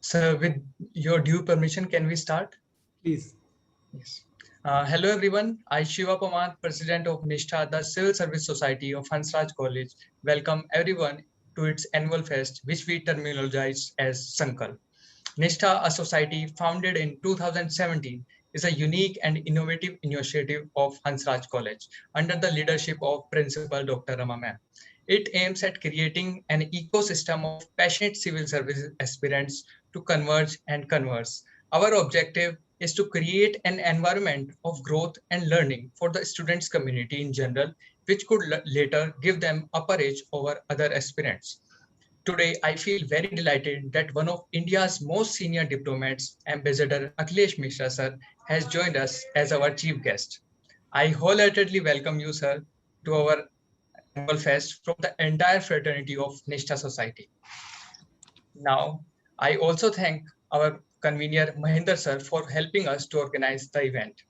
So, with your due permission, can we start? Please. Yes. Hello, everyone. I, Shiva Pamar, President of NISHTHA, the Civil Service Society of Hansraj College, welcome everyone to its annual fest, which we terminologize as Sankalp. NISHTHA, a society founded in 2017, is a unique and innovative initiative of Hansraj College under the leadership of Principal Dr. Rama Ma'am. It aims at creating an ecosystem of passionate civil service aspirants to converge and converse. Our objective is to create an environment of growth and learning for the students community in general, which could later give them upper edge over other aspirants. Today, I feel very delighted that one of India's most senior diplomats, Ambassador Akhilesh Mishra sir, has joined us as our chief guest. I wholeheartedly welcome you, sir, to our annual fest from the entire fraternity of NISHTHA Society. Now, I also thank our convener Mahinder sir for helping us to organize the event.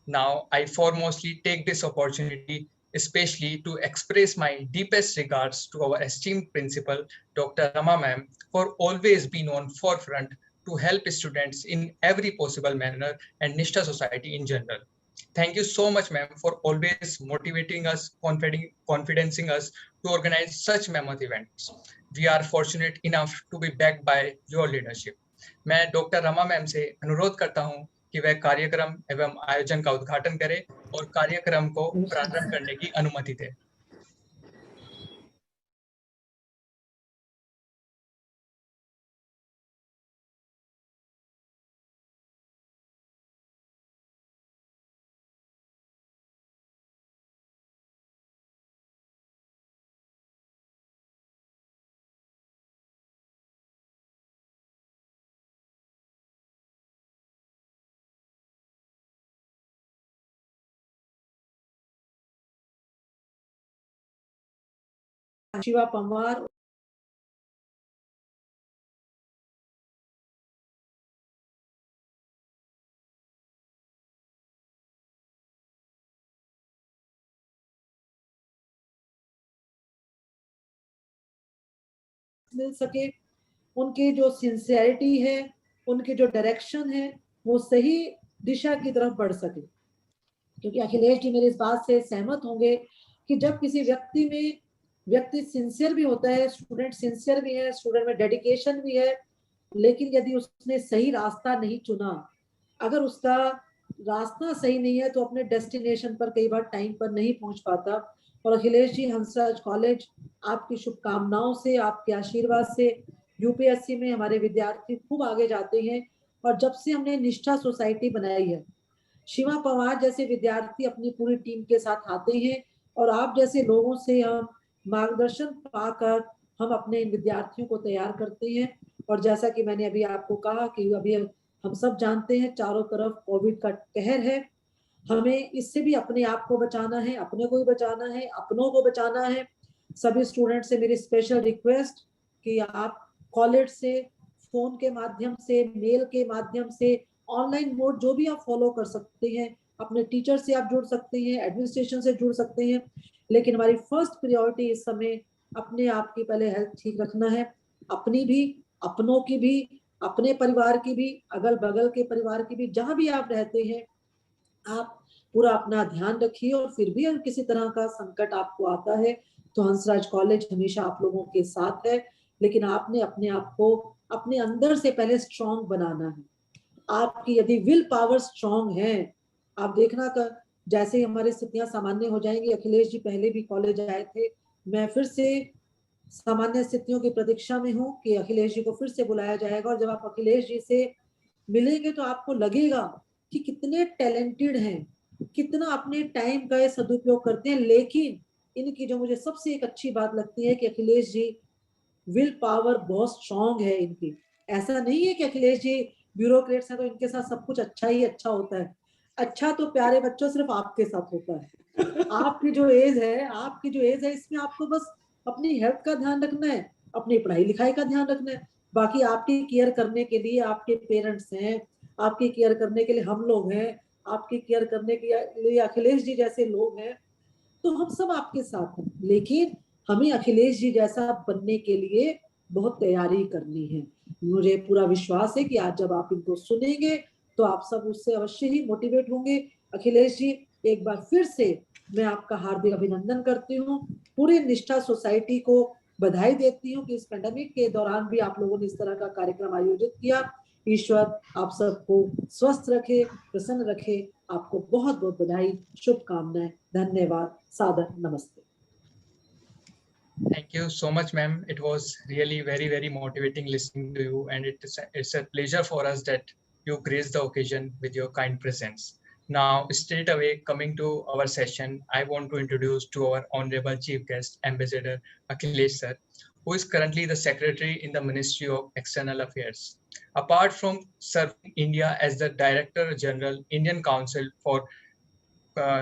Now, I foremostly take this opportunity especially to express my deepest regards to our esteemed principal, Dr. Rama ma'am, for always being on forefront to help students in every possible manner and NISHTHA society in general. Thank you so much, ma'am, for always motivating us, confidencing us to organize such mammoth events. We are fortunate enough to be backed by your leadership. मैं doctor Rama ma'am से अनुरोध करता हूं कि वह कार्यक्रम एवं आयोजन का उद्घाटन करें और कार्यक्रम को प्रारंभ करने की अनुमति दें। शिवा पवार मिल सके, उनकी जो सिंसियरिटी है, उनकी जो डायरेक्शन है, वो सही दिशा की तरफ बढ़ सके। क्योंकि अखिलेश जी मेरी इस बात से सहमत होंगे कि जब किसी व्यक्ति सिंसियर भी होता है, स्टूडेंट सिंसियर भी है, स्टूडेंट में डेडिकेशन भी है, लेकिन यदि उसने सही रास्ता नहीं चुना, अगर उसका रास्ता सही नहीं है तो अपने डेस्टिनेशन पर कई बार टाइम पर नहीं पहुंच पाता। और अखिलेश जी, हंसराज कॉलेज आपकी शुभकामनाओं से, आपके आशीर्वाद से यूपीएससी में हमारे विद्यार्थी खूब आगे जाते हैं। और जब से हमने निष्ठा सोसाइटी बनाई है, शिवा पवार जैसे विद्यार्थी अपनी पूरी टीम के साथ आते हैं और आप जैसे लोगों से हम मार्गदर्शन पाकर हम अपने विद्यार्थियों को तैयार करते हैं। और जैसा कि मैंने अभी आपको कहा कि अभी हम सब जानते हैं चारों तरफ कोविड का कहर है, हमें इससे भी अपने आप को बचाना है, अपने को भी बचाना है, अपनों को बचाना है। सभी स्टूडेंट से मेरी स्पेशल रिक्वेस्ट कि आप कॉलेज से, फोन के माध्यम से, मेल के माध्यम से, ऑनलाइन मोड जो भी आप फॉलो कर सकते हैं, अपने टीचर से आप जुड़ सकते हैं, एडमिनिस्ट्रेशन से जुड़ सकते हैं, लेकिन हमारी फर्स्ट प्रायोरिटी इस समय अपने आप की पहले हेल्थ ठीक रखना है, अपनी भी, अपनों की भी, अपने परिवार की भी, अगल बगल के परिवार की भी, जहां भी आप रहते हैं आप पूरा अपना ध्यान रखिए। और फिर भी अगर किसी तरह का संकट आपको आता है तो हंसराज कॉलेज हमेशा आप लोगों के साथ है, लेकिन आपने अपने आप को अपने अंदर से पहले स्ट्रॉन्ग बनाना है। आपकी यदि विल पावर स्ट्रॉन्ग है, आप देखना कर जैसे ही हमारी स्थितियां सामान्य हो जाएंगी, अखिलेश जी पहले भी कॉलेज आए थे, मैं फिर से सामान्य स्थितियों की प्रतीक्षा में हूँ कि अखिलेश जी को फिर से बुलाया जाएगा। और जब आप अखिलेश जी से मिलेंगे तो आपको लगेगा कि कितने टैलेंटेड हैं, कितना अपने टाइम का ये सदुपयोग करते हैं। लेकिन इनकी जो मुझे सबसे एक अच्छी बात लगती है कि अखिलेश जी विल पावर बहुत स्ट्रॉन्ग है इनकी। ऐसा नहीं है कि अखिलेश जी ब्यूरोक्रेट्स हैं तो इनके साथ सब कुछ अच्छा ही अच्छा होता है। अच्छा तो प्यारे बच्चों सिर्फ आपके साथ होता है। आपकी जो एज है इसमें आपको बस अपनी हेल्थ का ध्यान रखना है, अपनी पढ़ाई लिखाई का ध्यान रखना है। बाकी आपकी केयर करने के लिए आपके पेरेंट्स हैं, आपकी केयर करने के लिए हम लोग हैं, आपकी केयर करने के लिए अखिलेश जी जैसे लोग हैं, तो हम सब आपके साथ हैं। लेकिन हमें अखिलेश जी जैसा बनने के लिए बहुत तैयारी करनी है। मुझे पूरा विश्वास है कि आज जब आप इनको सुनेंगे तो आप सब उससे अवश्य ही मोटिवेट होंगे। अखिलेश जी, एक बार फिर से मैं आपका हार्दिक अभिनंदन करती हूँ, पूरे निष्ठा सोसाइटी को बधाई देती हूँ कि इस पैंडेमिक के दौरान भी आप लोगों ने इस तरह का कार्यक्रम आयोजित किया। ईश्वर आप सबको स्वस्थ रखे, प्रसन्न रखे। आपको बहुत बहुत बधाई, शुभकामनाएं, धन्यवाद, सादर नमस्ते। Thank you so much, ma'am. It was really very motivating listening to you, and it's a pleasure for us that you graced the occasion with your kind presence. Now, straight away coming to our session, I want to introduce to our honorable chief guest, Ambassador Akhilesh sir, who is currently the secretary in the Ministry of External Affairs. Apart from serving India as the Director General, Indian Council for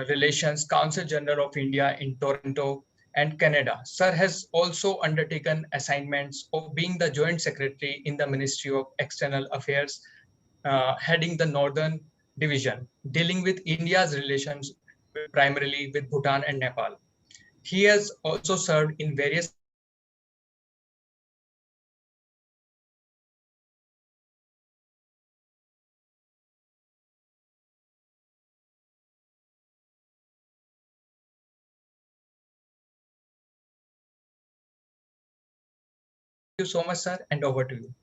Relations, Council General of India in Toronto and Canada. Sir has also undertaken assignments of being the Joint Secretary in the Ministry of External Affairs, heading the Northern Division, dealing with India's relations primarily with Bhutan and Nepal. He has also served in various Thank you so much, sir, and over to you.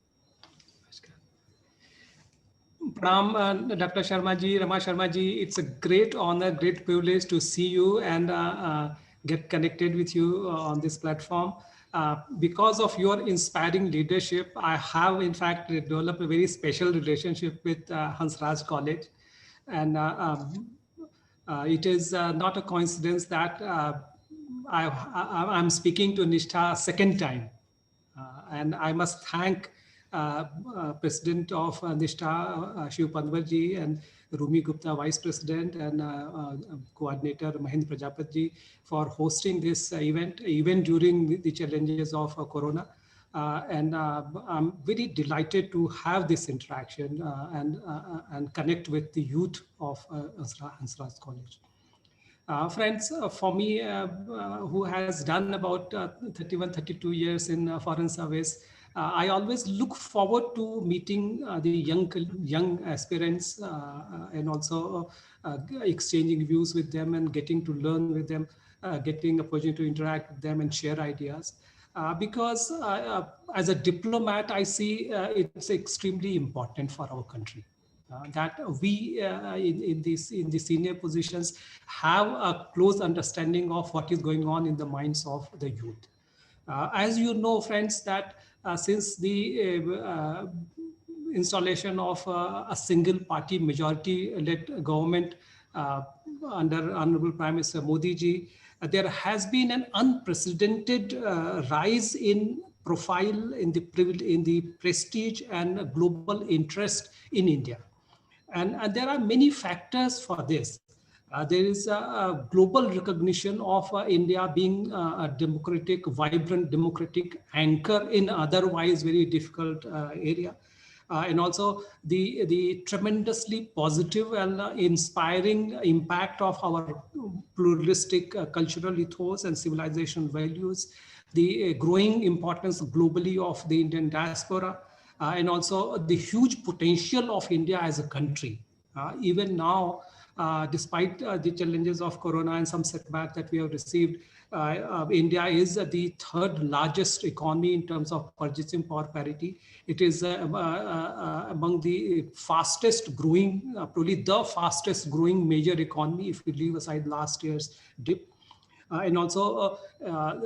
Pranam, Dr. Sharma ji, Rama Sharma ji, it's a great honor, great privilege to see you and get connected with you on this platform. Because of your inspiring leadership, I have in fact developed a very special relationship with Hansraj College. And it is not a coincidence that I'm speaking to Nishtha second time. And I must thank President of Nishtha, Shiv Panwar ji, and Rumi Gupta, Vice President, and Coordinator Mahendra Prajapati ji for hosting this event, even during the challenges of Corona. And I'm very delighted to have this interaction and connect with the youth of Hansraj College. Friends, for me, who has done about 31, 32 years in foreign service, I always look forward to meeting the young aspirants and also exchanging views with them and getting to learn with them, getting opportunity to interact with them and share ideas. Because as a diplomat, I see it's extremely important for our country. That we in the senior positions have a close understanding of what is going on in the minds of the youth. As you know, friends, that since the installation of a single party majority led government under Honorable Prime Minister Modi ji, there has been an unprecedented rise in profile, in the prestige and global interest in India. And there are many factors for this. There is a global recognition of India being a democratic, vibrant democratic anchor in otherwise very difficult area. And also the tremendously positive and inspiring impact of our pluralistic cultural ethos and civilization values, the growing importance globally of the Indian diaspora, and also the huge potential of India as a country. Even now, despite the challenges of Corona and some setback that we have received, India is the third largest economy in terms of purchasing power parity. It is among the fastest growing, probably the fastest growing major economy if we leave aside last year's dip. And also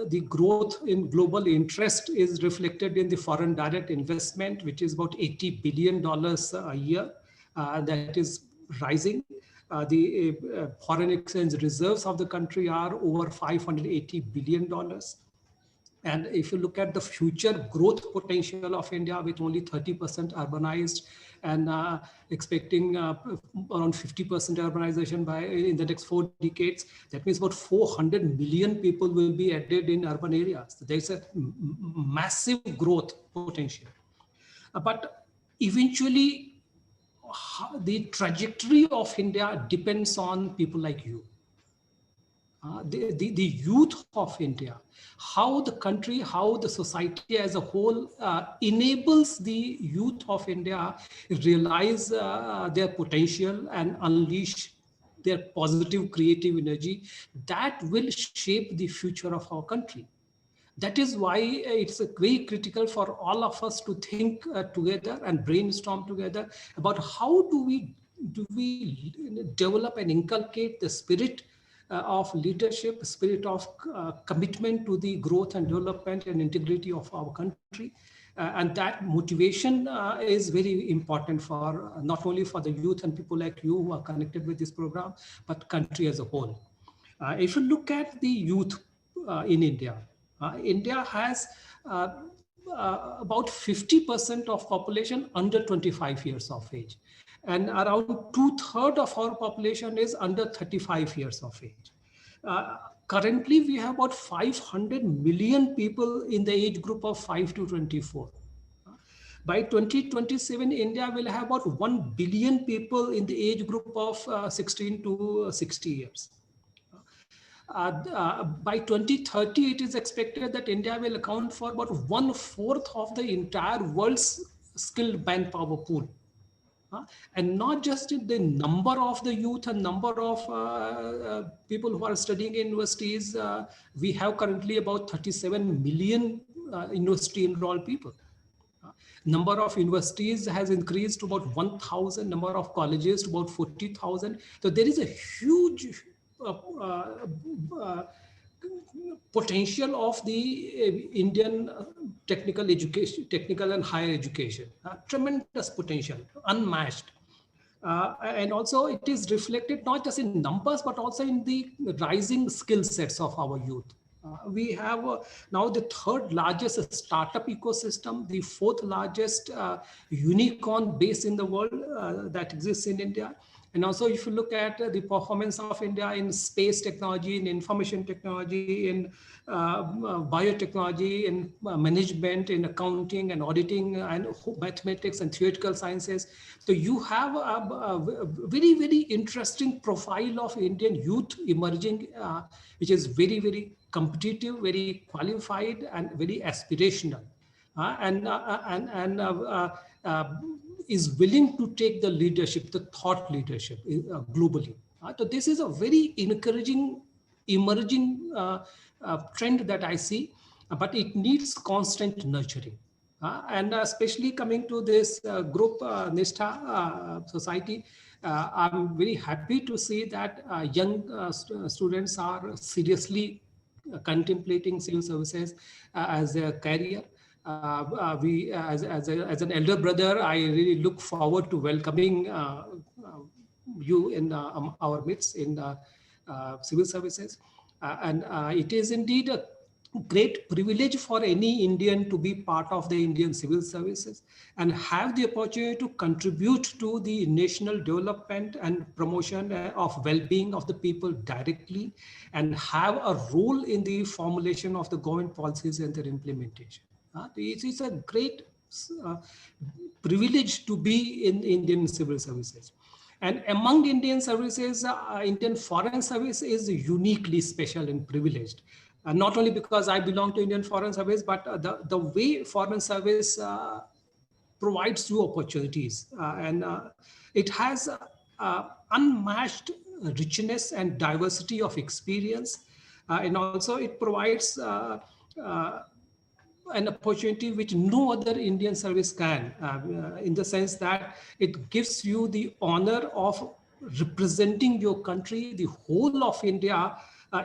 the growth in global interest is reflected in the foreign direct investment, which is about $80 billion a year. That is rising. The foreign exchange reserves of the country are over $580 billion. And if you look at the future growth potential of India with only 30% urbanized and expecting around 50% urbanization by in the next 4 decades, that means about 400 million people will be added in urban areas. There's a massive growth potential. But eventually, the trajectory of India depends on people like you. the youth of India, how the country, how the society as a whole enables the youth of India realize their potential and unleash their positive creative energy that will shape the future of our country. That is why it's very critical for all of us to think together and brainstorm together about how do we develop and inculcate the spirit of leadership, spirit of commitment to the growth and development and integrity of our country. And that motivation is very important for not only for the youth and people like you who are connected with this program, but country as a whole. If you look at the youth in India, India has about 50% of population under 25 years of age. And around 2/3 of our population is under 35 years of age. Currently, we have about 500 million people in the age group of 5 to 24. By 2027, India will have about 1 billion people in the age group of 16 to 60 years. By 2030, it is expected that India will account for about 1/4 of the entire world's skilled manpower pool. And not just the number of the youth and number of people who are studying in universities. We have currently about 37 million university enrolled people. Number of universities has increased to about 1,000, number of colleges to about 40,000. So there is a huge potential of the Indian technical education, technical and higher education, tremendous potential, unmatched. And also it is reflected not just in numbers, but also in the rising skill sets of our youth. We have now the 3rd largest startup ecosystem, the 4th largest unicorn base in the world that exists in India. And also, if you look at the performance of India in space technology, in information technology, in biotechnology, in management, in accounting and auditing, and mathematics and theoretical sciences. So you have a very, very interesting profile of Indian youth emerging, which is very, very competitive, very qualified, and very aspirational. Is willing to take the leadership, the thought leadership globally. So this is a very encouraging, emerging trend that I see, but it needs constant nurturing. And especially coming to this group, Nishtha Society, I'm very happy to see that young students are seriously contemplating civil services as a career. As an elder brother, I really look forward to welcoming you in our midst in civil services. And it is indeed a great privilege for any Indian to be part of the Indian civil services and have the opportunity to contribute to the national development and promotion of well-being of the people directly, and have a role in the formulation of the government policies and their implementation. It is a great privilege to be in Indian civil services. And among Indian services, Indian Foreign Service is uniquely special and privileged. Not only because I belong to Indian Foreign Service, but the way Foreign Service provides you opportunities. And it has unmatched richness and diversity of experience. And also it provides an opportunity which no other Indian service can, in the sense that it gives you the honor of representing your country, the whole of India,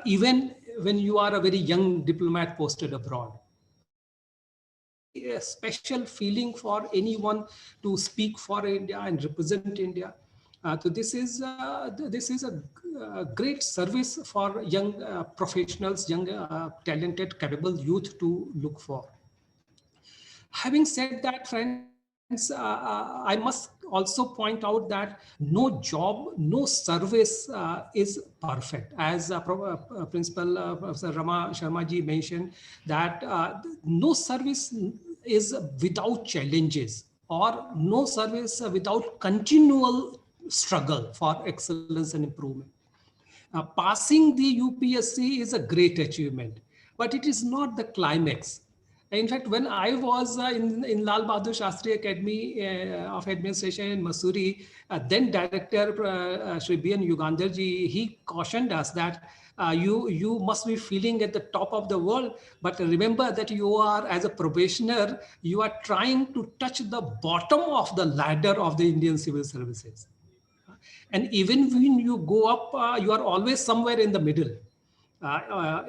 even when you are a very young diplomat posted abroad. A special feeling for anyone to speak for India and represent India. So this is a great service for young professionals, young talented, capable youth to look for. Having said that, friends, I must also point out that no job, no service is perfect. As Principal Professor Rama Sharma ji mentioned, that no service is without challenges, or no service without continual struggle for excellence and improvement. Passing the UPSC is a great achievement, but it is not the climax. In fact, when I was in Lal Bahadur Shastri Academy of Administration in Mussoorie, then Director Shri B.N. Yugandarji, he cautioned us that you must be feeling at the top of the world, but remember that you are, as a probationer, you are trying to touch the bottom of the ladder of the Indian civil services. And even when you go up, you are always somewhere in the middle.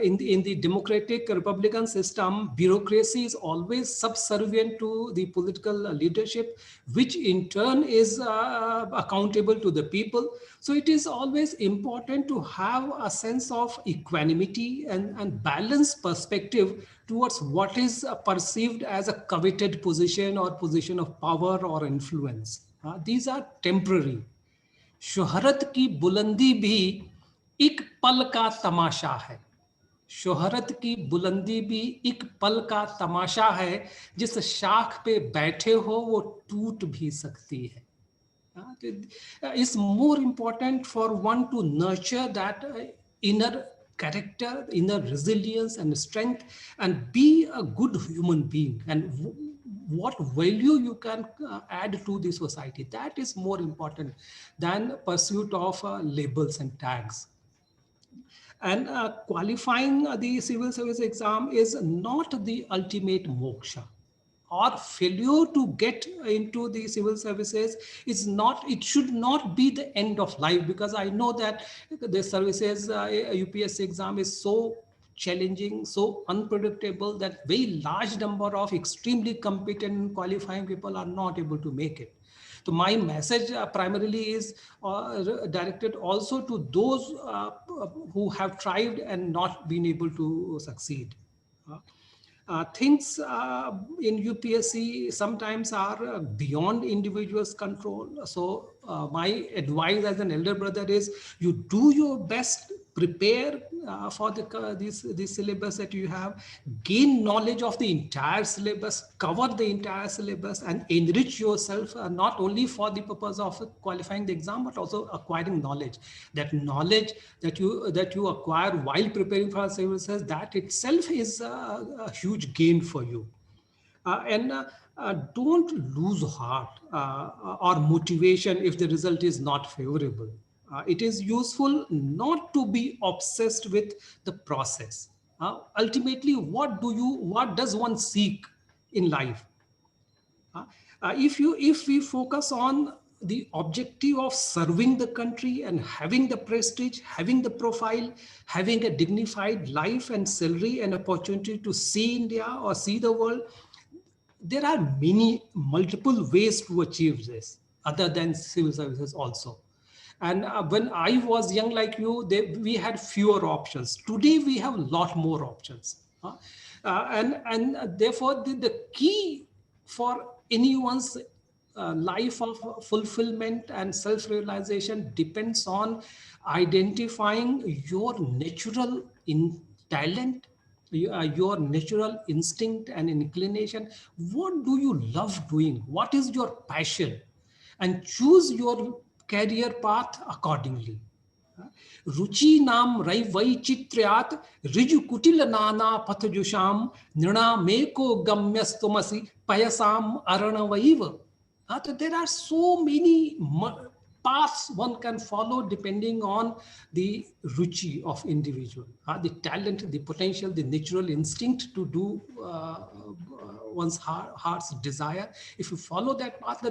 In the democratic Republican system, bureaucracy is always subservient to the political leadership, which in turn is accountable to the people. So it is always important to have a sense of equanimity and balanced perspective towards what is perceived as a coveted position or position of power or influence. These are temporary. शोहरत की बुलंदी भी एक पल का तमाशा है. शोहरत की बुलंदी भी एक पल का तमाशा है. जिस शाख पे बैठे हो वो टूट भी सकती है. It's more important for one to nurture that inner character, inner resilience and strength, and be a good human being. And what value you can add to the society, that is more important than pursuit of labels and tags. And qualifying the civil service exam is not the ultimate moksha. Or failure to get into the civil services is not, it should not be the end of life, because I know that the services UPSC exam is so challenging, so unpredictable, that very large number of extremely competent qualifying people are not able to make it. So my message primarily is directed also to those who have tried and not been able to succeed. Things in UPSC sometimes are beyond individuals' control. So my advice as an elder brother is, you do your best, prepare for this syllabus that you have, gain knowledge of the entire syllabus, cover the entire syllabus, and enrich yourself not only for the purpose of qualifying the exam, but also acquiring knowledge. That knowledge that you acquire while preparing for civil service, that itself is a huge gain for you. Don't lose heart or motivation if the result is not favorable. It is useful not to be obsessed with the process. Ultimately, what does one seek in life? If we focus on the objective of serving the country and having the prestige, having the profile, having a dignified life and salary and opportunity to see India or see the world, there are multiple ways to achieve this other than civil services also. And when I was young like you, we had fewer options. Today we have a lot more options. And therefore the key for anyone's life of fulfillment and self-realization depends on identifying your natural talent, your natural instinct and inclination. What do you love doing? What is your passion? And choose your career path accordingly. रुचि नाम रई वैचित्र्यात् ऋजु कुटिल नाना पथजुषाम नृणामेको गम्यस्तुमसि पयसाम अरणवैव. So there are so many paths one can follow depending on the ruchi of individual, the talent, the potential, the natural instinct to do one's heart's desire. If you follow that path,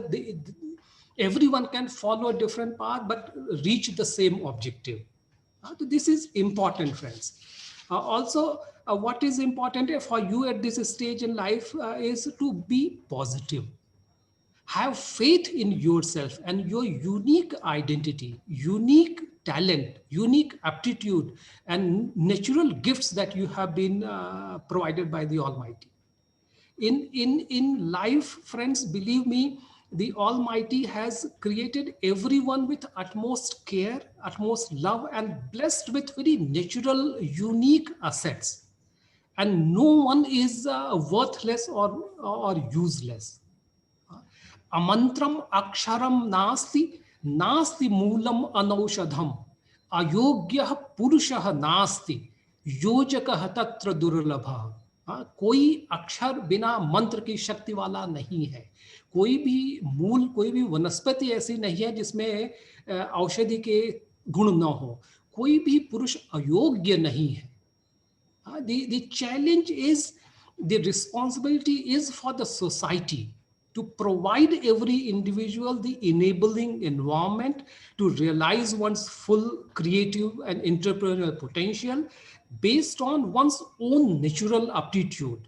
everyone can follow a different path but reach the same objective. So this is important, friends. Also, what is important for you at this stage in life is to be positive. Have faith in yourself and your unique identity, unique talent, unique aptitude, and natural gifts that you have been provided by the Almighty. In life, friends, believe me, the Almighty has created everyone with utmost care, utmost love, and blessed with very natural, unique assets. And no one is worthless or useless. Amantram aksharam nasti, nasti moolam anaushadham. अयोग्यः पुरुषः नास्ति योजकः तत्र दुर्लभः। कोई अक्षर बिना मंत्र की शक्ति वाला नहीं है। कोई भी मूल, कोई भी वनस्पति ऐसी नहीं है जिसमें औषधि के गुण न हो। कोई भी पुरुष अयोग्य नहीं है। The challenge is, the responsibility is for the society to provide every individual the enabling environment to realize one's full creative and entrepreneurial potential based on one's own natural aptitude.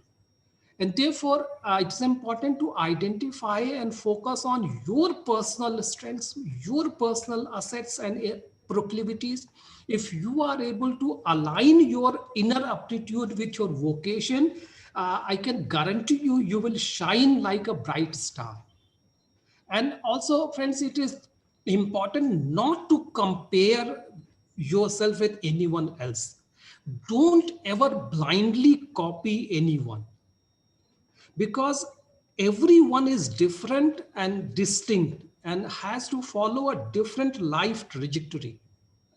And therefore, it's important to identify and focus on your personal strengths, your personal assets and proclivities. If you are able to align your inner aptitude with your vocation, I can guarantee you, you will shine like a bright star. And also, friends, it is important not to compare yourself with anyone else. Don't ever blindly copy anyone, because everyone is different and distinct and has to follow a different life trajectory.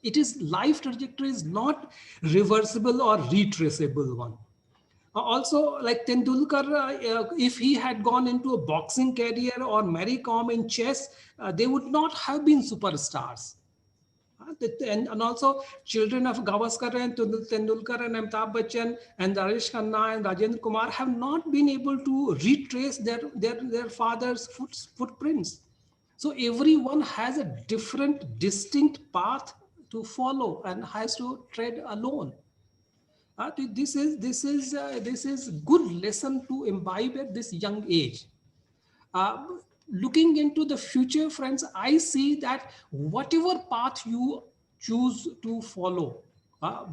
It is, life trajectory is not reversible or retraceable one. Also, like Tendulkar, if he had gone into a boxing career, or Mary Kom in chess, they would not have been superstars. And also children of Gavaskar and Tendulkar and Amitabh Bachchan and Rajesh Khanna and Rajendra Kumar have not been able to retrace their father's footprints. So everyone has a different, distinct path to follow and has to tread alone. This is good lesson to imbibe at this young age. Looking into the future, friends, I see that whatever path you choose to follow,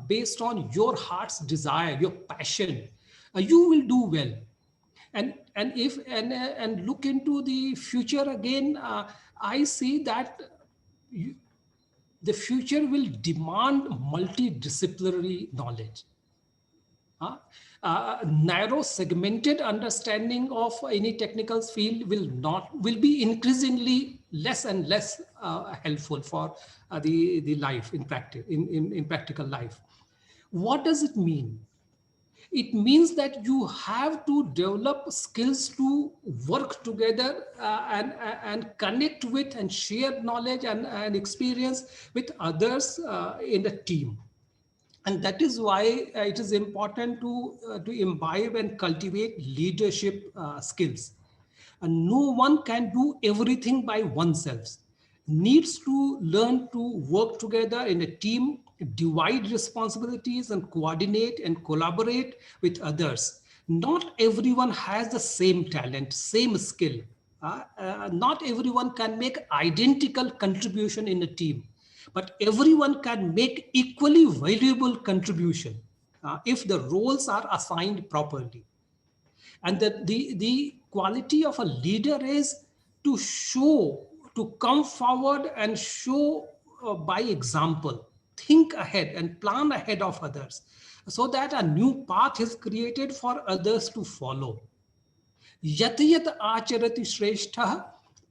based on your heart's desire, your passion, you will do well. And look into the future again, I see that the future will demand multidisciplinary knowledge. Narrow segmented understanding of any technical field will be increasingly less and less helpful for the life in practice, in practical life. What does it mean? It means that you have to develop skills to work together and connect with and share knowledge and experience with others in the team. And that is why it is important to imbibe and cultivate leadership skills. And no one can do everything by oneself. Needs to learn to work together in a team, divide responsibilities and coordinate and collaborate with others. Not everyone has the same talent, same skill. Not everyone can make identical contribution in a team, but everyone can make equally valuable contribution if the roles are assigned properly. And the quality of a leader is to show, to come forward and show by example, think ahead and plan ahead of others, so that a new path is created for others to follow. यत यत आचरति श्रेष्ठः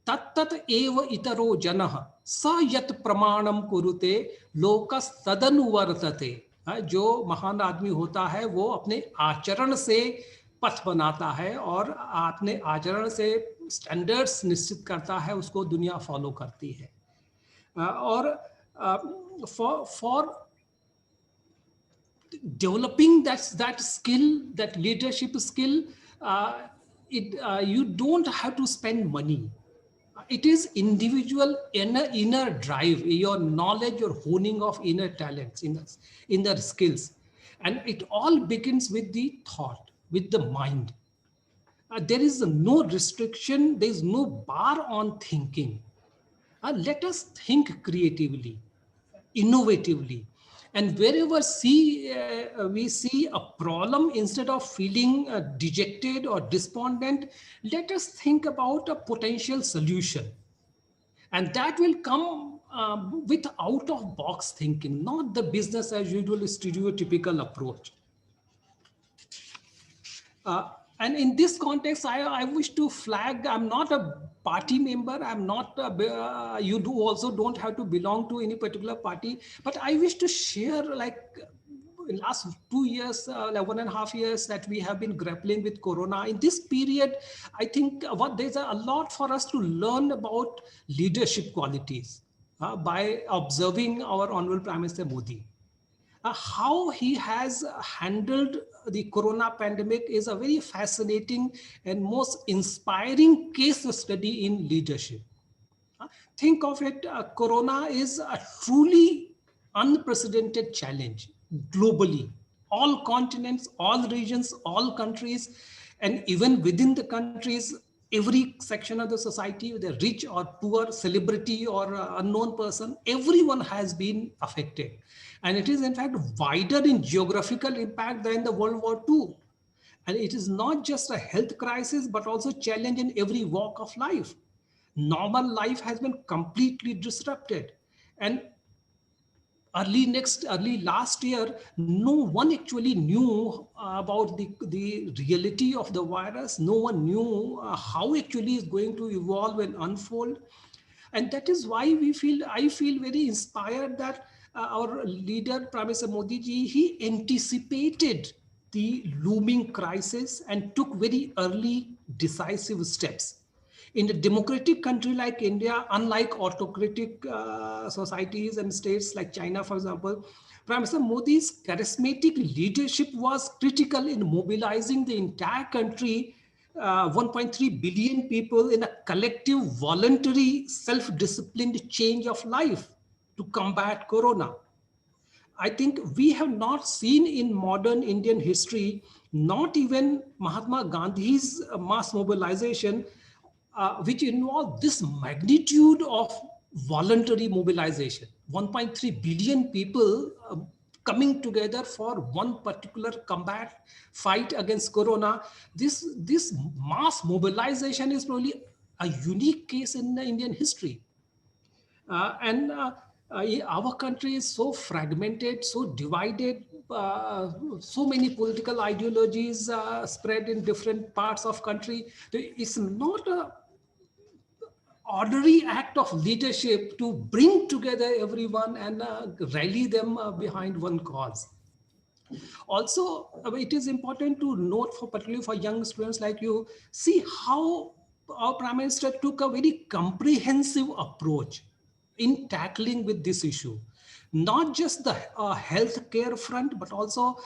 तत्तत एव इतरो जनः स यत प्रमाणम कुरुते लोकस्तदनुवर्तते। जो महान आदमी होता है वो अपने आचरण से पथ बनाता है और अपने आचरण से स्टैंडर्ड्स निश्चित करता है, उसको दुनिया फॉलो करती है। और for developing that skill, that leadership skill, you don't have to spend money. It is individual inner drive, your knowledge, your honing of inner talents, inner skills. And it all begins with the thought, with the mind. There is no restriction, there is no bar on thinking. Let us think creatively, innovatively. And wherever we see a problem, instead of feeling dejected or despondent, let us think about a potential solution. And that will come with out-of-box thinking, not the business as usual stereotypical approach. And in this context, I wish to flag, I'm not a party member. I'm not, you do also don't have to belong to any particular party, but I wish to share like in last 2 years, like 1.5 years that we have been grappling with Corona. In this period, I think what there's a lot for us to learn about leadership qualities by observing our Honorable Prime Minister Modi. How he has handled the corona pandemic is a very fascinating and most inspiring case study in leadership. Think of it, corona is a truly unprecedented challenge globally. All continents, all regions, all countries, and even within the countries, every section of the society, whether rich or poor, celebrity or unknown person, everyone has been affected. And it is in fact wider in geographical impact than the World War II. And it is not just a health crisis, but also challenge in every walk of life. Normal life has been completely disrupted. And early last year, no one actually knew about the reality of the virus. No one knew how actually is going to evolve and unfold. And that is why I feel very inspired that our leader, Prime Minister Modi ji, he anticipated the looming crisis and took very early decisive steps. In a democratic country like India, unlike autocratic societies and states like China, for example, Prime Minister Modi's charismatic leadership was critical in mobilizing the entire country, 1.3 billion people, in a collective, voluntary, self-disciplined change of life to combat corona. I think we have not seen in modern Indian history, not even Mahatma Gandhi's mass mobilization, which involved this magnitude of voluntary mobilization. 1.3 billion people coming together for one particular combat fight against corona. This mass mobilization is probably a unique case in the Indian history. Our country is so fragmented, so divided, so many political ideologies spread in different parts of country. It's not a ordinary act of leadership to bring together everyone and rally them behind one cause. Also, it is important to note, for particularly for young students like you, see how our Prime Minister took a very comprehensive approach in tackling with this issue. Not just the healthcare front, but also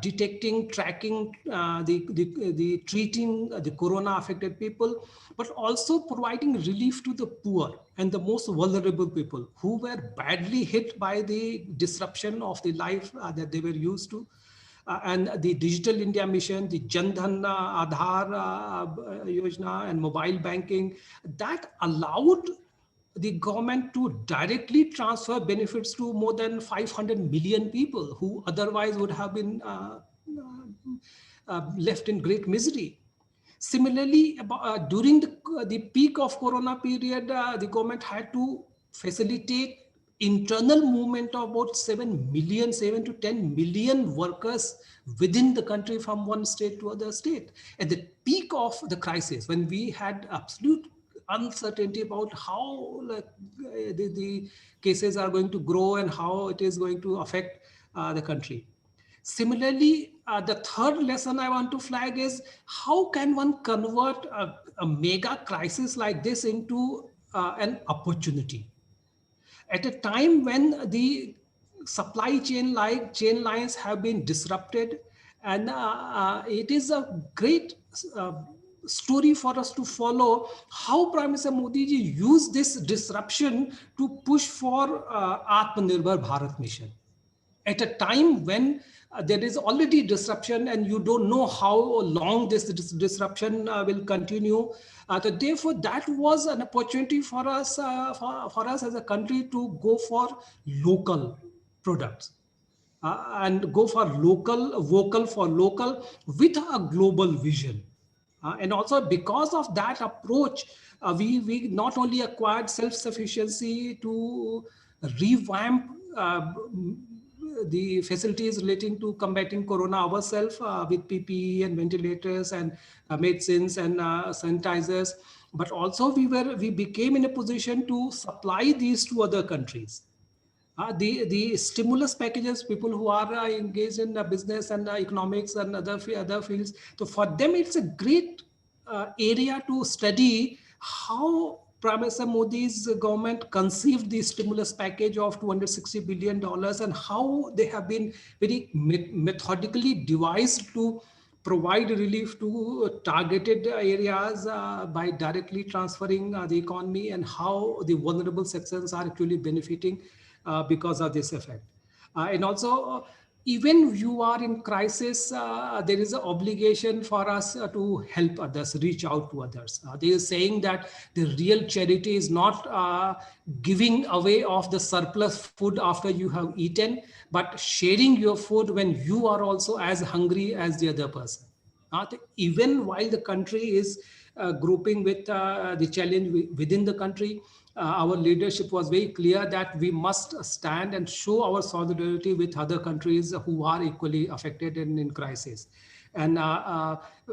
detecting, tracking, the treating the corona affected people, but also providing relief to the poor and the most vulnerable people who were badly hit by the disruption of the life that they were used to. And the Digital India Mission, the Jan Dhan Aadhaar Yojana and mobile banking, that allowed the government to directly transfer benefits to more than 500 million people who otherwise would have been left in great misery. Similarly, during the peak of corona period, the government had to facilitate internal movement of about 7 to 10 million workers within the country from one state to other state. At the peak of the crisis, when we had absolute uncertainty about how the cases are going to grow and how it is going to affect the country. Similarly, the third lesson I want to flag is how can one convert a mega crisis like this into an opportunity? At a time when the supply chain lines have been disrupted, and it is a great story for us to follow how Prime Minister Modi ji used this disruption to push for Atmanirbhar Bharat mission. At a time when there is already disruption and you don't know how long this disruption will continue. Therefore, that was an opportunity for us, for us as a country to go for local products and go for vocal for local with a global vision. And also because of that approach, we not only acquired self-sufficiency to revamp the facilities relating to combating corona ourselves with PPE and ventilators and medicines and sanitizers, but also we became in a position to supply these to other countries. The stimulus packages, people who are engaged in business and economics and other fields, so for them it's a great area to study how Prime Minister Modi's government conceived the stimulus package of $260 billion and how they have been very methodically devised to provide relief to targeted areas by directly transferring the economy, and how the vulnerable sections are actually benefiting because of this effect. And also, even you are in crisis, there is an obligation for us to help others, reach out to others. They are saying that the real charity is not giving away of the surplus food after you have eaten, but sharing your food when you are also as hungry as the other person. Even while the country is grouping with the challenge within the country, our leadership was very clear that we must stand and show our solidarity with other countries who are equally affected in crisis. And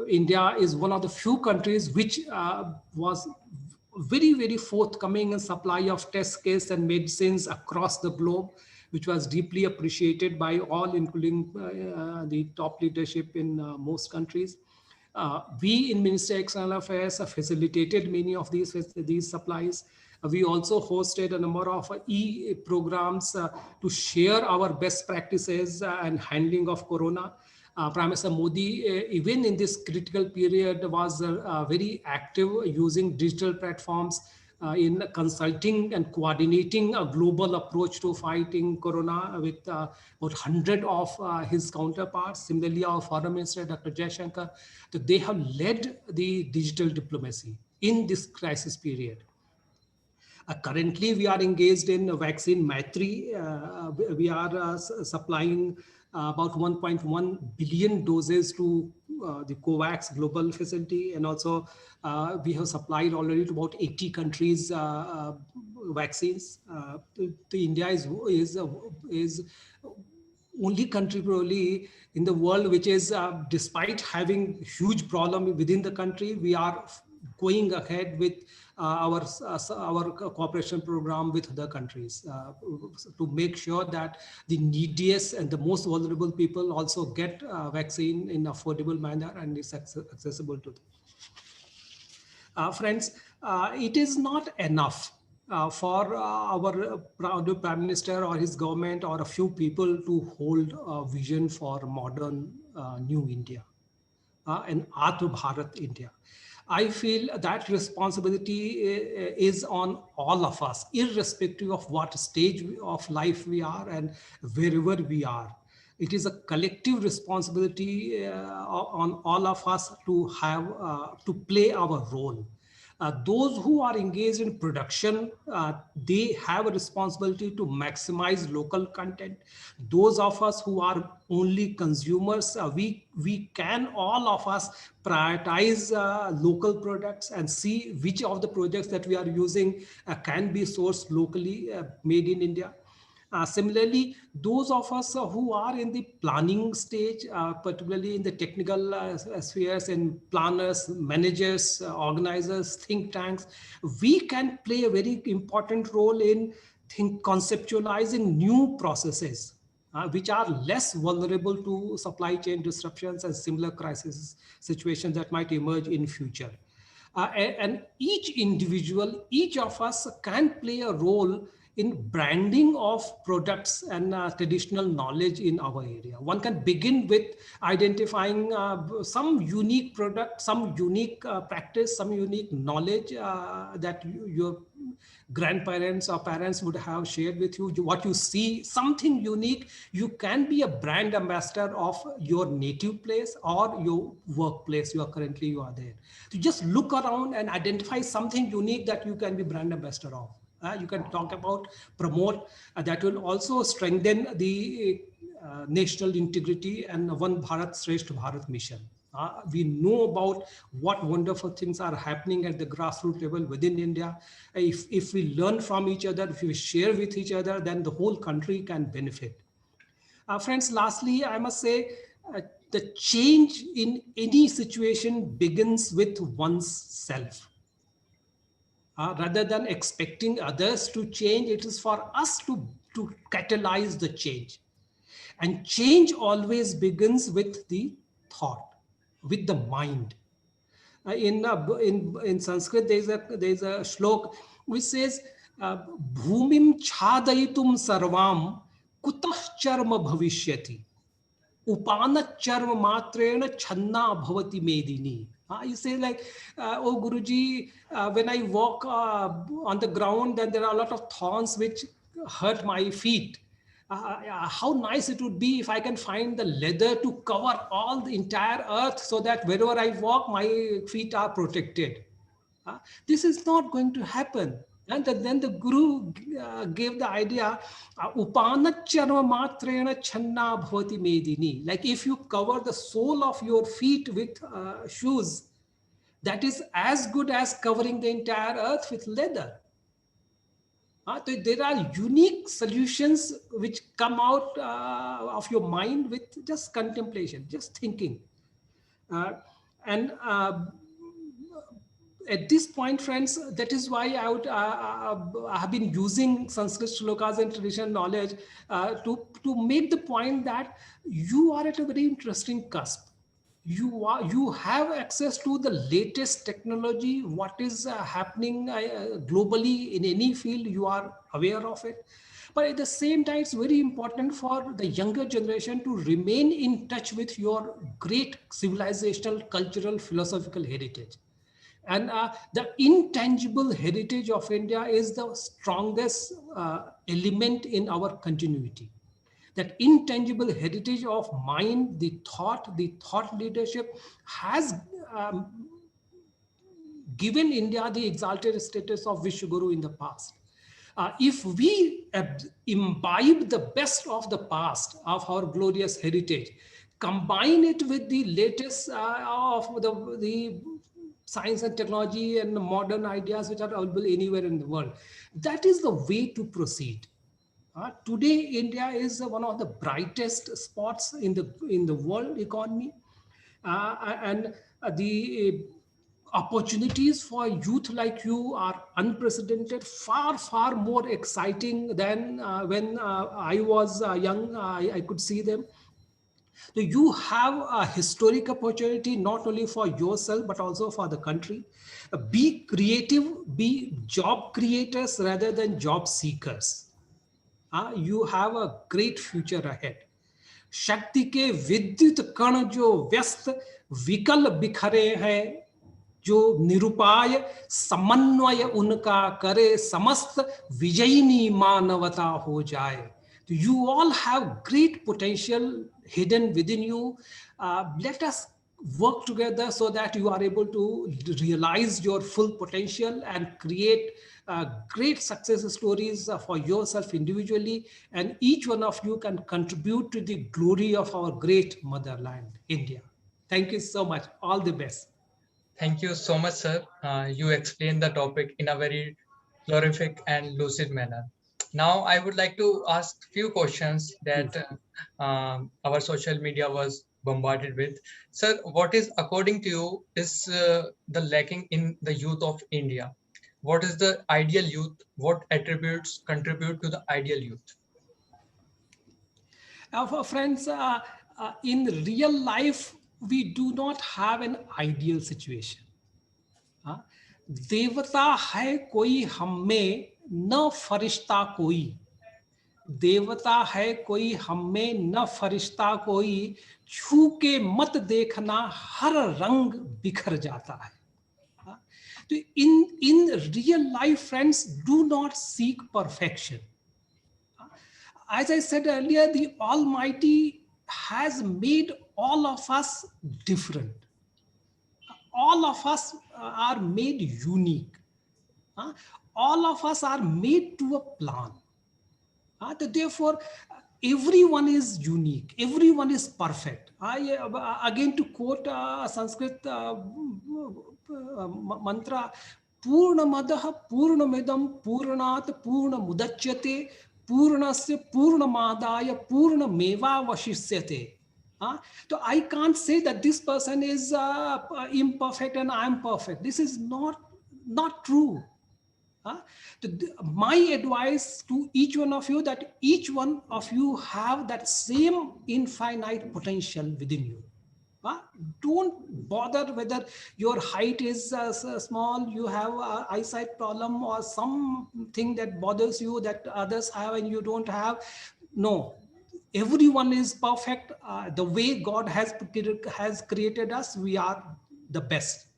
India is one of the few countries which was very, very forthcoming in supply of test kits and medicines across the globe, which was deeply appreciated by all, including the top leadership in most countries. We in Ministry of External Affairs have facilitated many of these supplies. We also hosted a number of e-programs to share our best practices and handling of Corona. Prime Minister Modi, even in this critical period, was very active using digital platforms in consulting and coordinating a global approach to fighting Corona with about 100 of his counterparts. Similarly, our Foreign Minister, Dr. Jaishankar, they have led the digital diplomacy in this crisis period. Currently, we are engaged in vaccine Maitri. We are supplying about 1.1 billion doses to the COVAX global facility. And also we have supplied already to about 80 countries vaccines. India is only country probably in the world which is, despite having huge problem within the country, we are going ahead with our cooperation program with other countries to make sure that the neediest and the most vulnerable people also get vaccine in affordable manner and is accessible to them. Friends, it is not enough for our Prime Minister or his government or a few people to hold a vision for modern new India, an Atma Bharat India. I feel that responsibility is on all of us, irrespective of what stage of life we are and wherever we are. It is a collective responsibility on all of us to have to play our role. Those who are engaged in production, they have a responsibility to maximize local content. Those of us who are only consumers, we can, all of us, prioritize local products and see which of the projects that we are using can be sourced locally, made in India. Similarly, those of us who are in the planning stage, particularly in the technical spheres, and planners, managers, organizers, think tanks, we can play a very important role in conceptualizing new processes which are less vulnerable to supply chain disruptions and similar crisis situations that might emerge in future. And each individual, each of us can play a role in branding of products and traditional knowledge in our area. One can begin with identifying some unique product, some unique practice, some unique knowledge that your grandparents or parents would have shared with you. What you see, something unique, you can be a brand ambassador of your native place or your workplace you are there. So just look around and identify something unique that you can be brand ambassador of. You can talk about, promote, that will also strengthen the national integrity and One Bharat Shrestha Bharat mission. We know about what wonderful things are happening at the grassroots level within India. If we learn from each other, if we share with each other, then the whole country can benefit. Friends, lastly, I must say the change in any situation begins with one's self. Rather than expecting others to change, it is for us to catalyze the change. And change always begins with the thought, with the mind. In Sanskrit, there's a shlok which says, "Bhumim chhadayitum sarvam kutah charma bhavishyati. Upana charma matrena channa bhavati medini." You say like, "Oh Guruji, when I walk on the ground, then there are a lot of thorns which hurt my feet. How nice it would be if I can find the leather to cover all the entire earth so that wherever I walk, my feet are protected." This is not going to happen. And then the Guru gave the idea, "Upanacharma matrena channa bhavati medini." Like if you cover the sole of your feet with shoes, that is as good as covering the entire earth with leather. There are unique solutions which come out of your mind with just contemplation, just thinking. And at this point, friends, that is why I have been using Sanskrit shlokas and traditional knowledge to make the point that you are at a very interesting cusp. You have access to the latest technology. What is happening globally in any field, you are aware of it. But at the same time, it's very important for the younger generation to remain in touch with your great civilizational, cultural, philosophical heritage. And the intangible heritage of India is the strongest element in our continuity. That intangible heritage of mind, the thought leadership has given India the exalted status of Vishwaguru in the past. If we imbibe the best of the past, of our glorious heritage, combine it with the latest of the science and technology and modern ideas which are available anywhere in the world, that is the way to proceed. Today, India is one of the brightest spots in the world economy, and the opportunities for youth like you are unprecedented, far more exciting than when I was young. I could see them. So you have a historic opportunity not only for yourself but also for the country. Be creative, be job creators rather than job seekers. You have a great future ahead. शक्ति के विद्युत कण जो व्यस्त विकल बिखरे हैं, जो निरुपाय समन्वय उनका करे, समस्त विजयिनी मानवता हो जाए. You all have great potential hidden within you. Let us work together so that you are able to realize your full potential and create great success stories for yourself individually, and each one of you can contribute to the glory of our great motherland, India. Thank you so much. All the best. Thank you so much, sir. You explained the topic in a very glorific and lucid manner. Now, I would like to ask few questions that our social media was bombarded with. Sir, what is, according to you, is the lacking in the youth of India? What is the ideal youth? What attributes contribute to the ideal youth? Friends, in real life, we do not have an ideal situation. देवता है कोई हम में, न फरिश्ता कोई. देवता है कोई हम में, न फरिश्ता कोई. छू के मत देखना, हर रंग बिखर जाता है. In real life, friends, do not seek perfection. As I said earlier, the Almighty has made all of us different. All of us are made unique. All of us are made to a plan. Therefore, everyone is unique. Everyone is perfect. Again, to quote a Sanskrit mantra, Purnamadah Purnamidam Purnat Purnamudachyate पूर्णस्य पूर्णमादाय पूर्णमेवावशिष्यते. So I can't say that this person is imperfect and I'm perfect. This is not true. My advice to each one of you, that each one of you have that same infinite potential within you. Don't bother whether your height is small, you have an eyesight problem, or something that bothers you that others have and you don't have. No, everyone is perfect. The way God has created us, we are the best.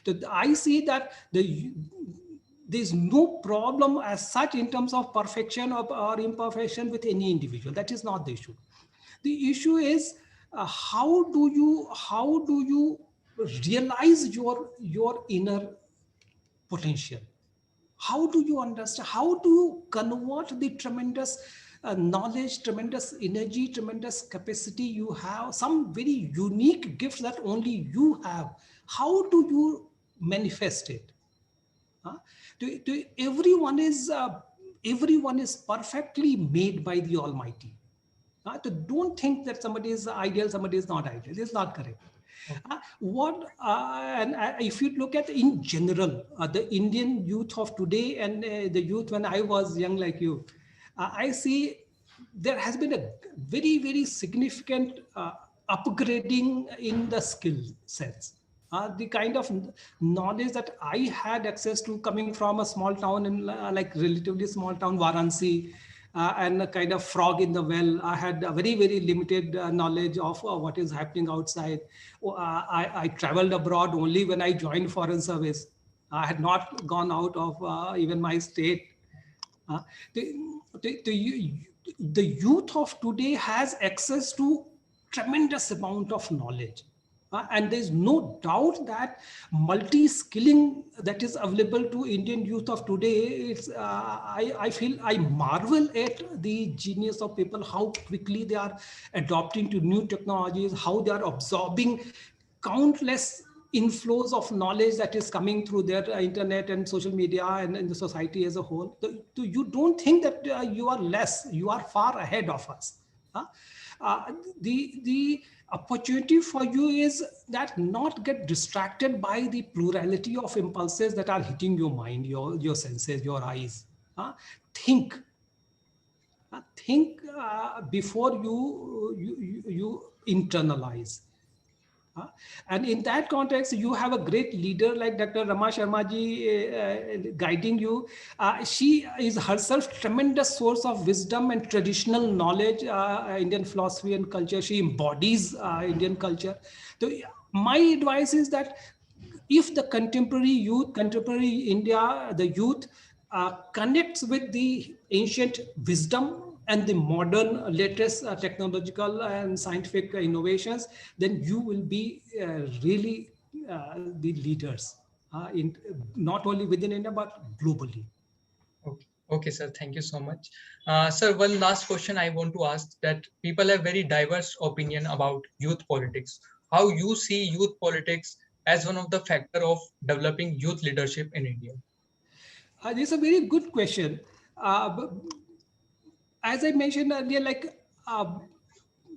So I see that there's no problem as such in terms of perfection or imperfection with any individual. That is not the issue. The issue is how do you realize your inner potential? How do you understand? How do you convert the tremendous knowledge, tremendous energy, tremendous capacity you have, some very unique gifts that only you have? How do you manifest it? Everyone is perfectly made by the Almighty. So don't think that somebody is ideal, somebody is not ideal. This is not correct. If you look at in general, the Indian youth of today and the youth when I was young like you, I see there has been a very, very significant upgrading in the skill sets. The kind of knowledge that I had access to coming from a small town in like relatively small town, Varanasi, and a kind of frog in the well. I had a very, very limited knowledge of what is happening outside. I traveled abroad only when I joined foreign service. I had not gone out of even my state. Uh, the, the youth of today has access to tremendous amount of knowledge. And there's no doubt that multi-skilling that is available to Indian youth of today, I marvel at the genius of people, how quickly they are adopting to new technologies, how they are absorbing countless inflows of knowledge that is coming through their internet and social media and in the society as a whole. You don't think that you are less, you are far ahead of us. The opportunity for you is that not get distracted by the plurality of impulses that are hitting your mind, your senses, your eyes. Think before you internalize. And in that context, you have a great leader like Dr. Rama Sharma ji guiding you. She is herself tremendous source of wisdom and traditional knowledge, Indian philosophy and culture. She embodies Indian culture. So my advice is that if the contemporary India, the youth connects with the ancient wisdom and the modern latest technological and scientific innovations, then you will be really the leaders in not only within India but globally. Okay, sir. Thank you so much. Sir, one last question I want to ask, that people have very diverse opinion about youth politics. How you see youth politics as one of the factor of developing youth leadership in India? This is a very good question. As I mentioned earlier, like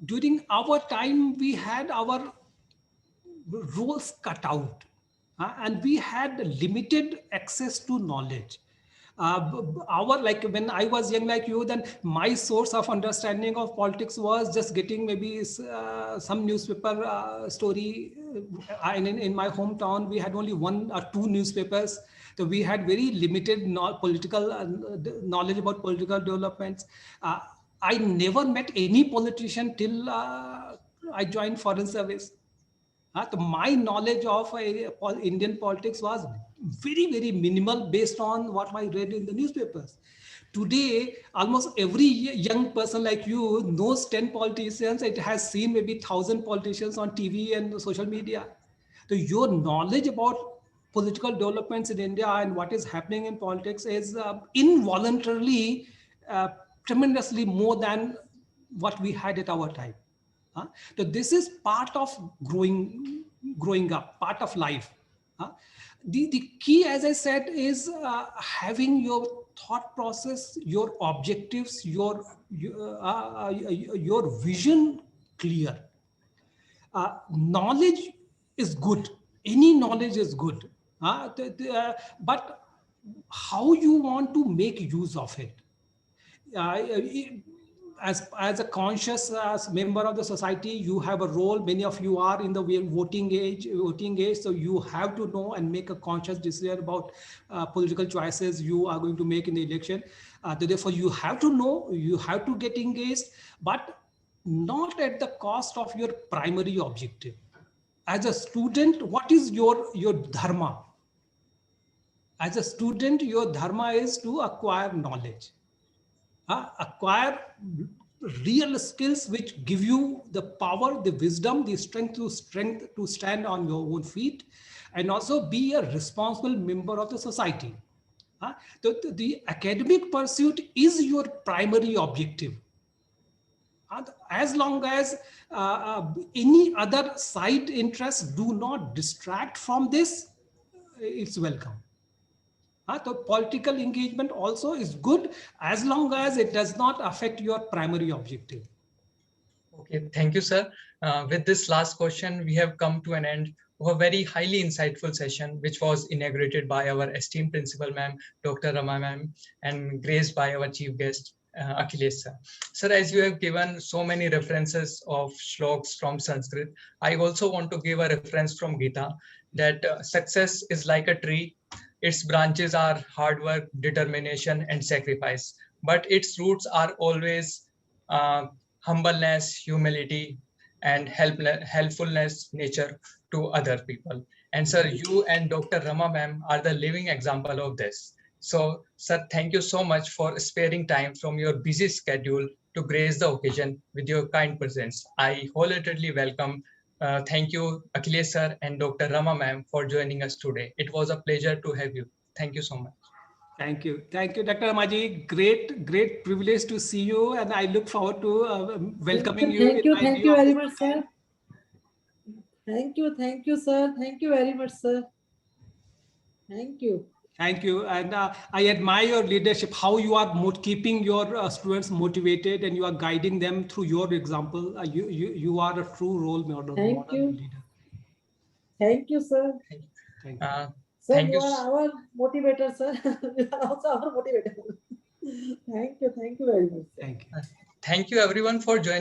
during our time, we had our roles cut out and we had limited access to knowledge. Like when I was young like you, then my source of understanding of politics was just getting maybe some newspaper story. In my hometown, we had only 1 or 2 newspapers. So we had very limited political knowledge about political developments. I never met any politician till I joined foreign service. My knowledge of Indian politics was very, very minimal based on what I read in the newspapers. Today, almost every young person like you knows 10 politicians. It has seen maybe 1,000 politicians on TV and social media. So your knowledge about political developments in India and what is happening in politics is involuntarily tremendously more than what we had at our time. So this is part of growing up, part of life. the key, as I said, is having your thought process, your objectives, your vision clear. Knowledge is good. Any knowledge is good. But how you want to make use of it. As a conscious member of the society, you have a role. Many of you are in the voting age, so you have to know and make a conscious decision about political choices you are going to make in the election. Therefore, you have to know, you have to get engaged, but not at the cost of your primary objective. As a student, what is your dharma? As a student, your dharma is to acquire knowledge. Acquire real skills which give you the power, the wisdom, the strength to stand on your own feet, and also be a responsible member of the society. The academic pursuit is your primary objective. As long as any other side interests do not distract from this, it's welcome. So political engagement also is good as long as it does not affect your primary objective. Okay, thank you, sir. With this last question, we have come to an end of a very highly insightful session, which was inaugurated by our esteemed principal, ma'am, Dr. Rama ma'am, and graced by our chief guest, Akhilesh sir. Sir, as you have given so many references of shloks from Sanskrit, I also want to give a reference from Gita that success is like a tree. Its branches are hard work, determination, and sacrifice, but its roots are always humbleness, humility, and helpfulness nature to other people. And sir, you and Dr. Rama ma'am are the living example of this. So, sir, thank you so much for sparing time from your busy schedule to grace the occasion with your kind presence. I wholeheartedly welcome. Thank you, Akhilesh sir and Dr. Rama ma'am, for joining us today. It was a pleasure to have you. Thank you so much. Thank you, Dr. Ramaji. Great privilege to see you, and I look forward to welcoming you. Thank you very much, sir. Thank you, sir. Thank you very much, sir. Thank you. Thank you, and I admire your leadership. How you are keeping your students motivated, and you are guiding them through your example. You are a true role model. Thank you. Leader. Thank you, sir. Thank you. Sir, you are our motivator, sir. You are also our motivator. Thank you very much. Thank you. Thank you everyone for joining.